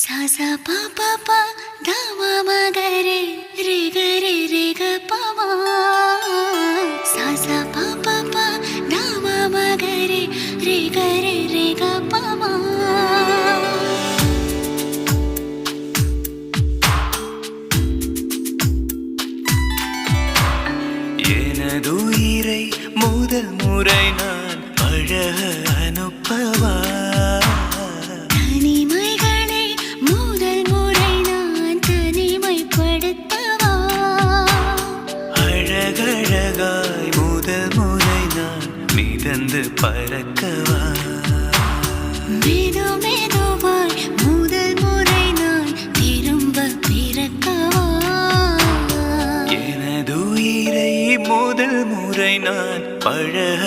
सा सा पा पा पा धा मा मा ग रे ग पा मा सा सा पा पा पा धा मा मा ग रे ग पा मा எனதுயிரை முதல் முறை நான் பழக அனுப்பவா தனிமைகளை முதல் முறை நான் தனிமைப்படுத்தவா அழகழகாய் முதல் முறை நான் மிதந்து பறக்கவா மெது மெதுவாய் முதல் முறை நான் திரும்ப பிறக்கவா எனதுயிரை முதல் முறை நான் பழக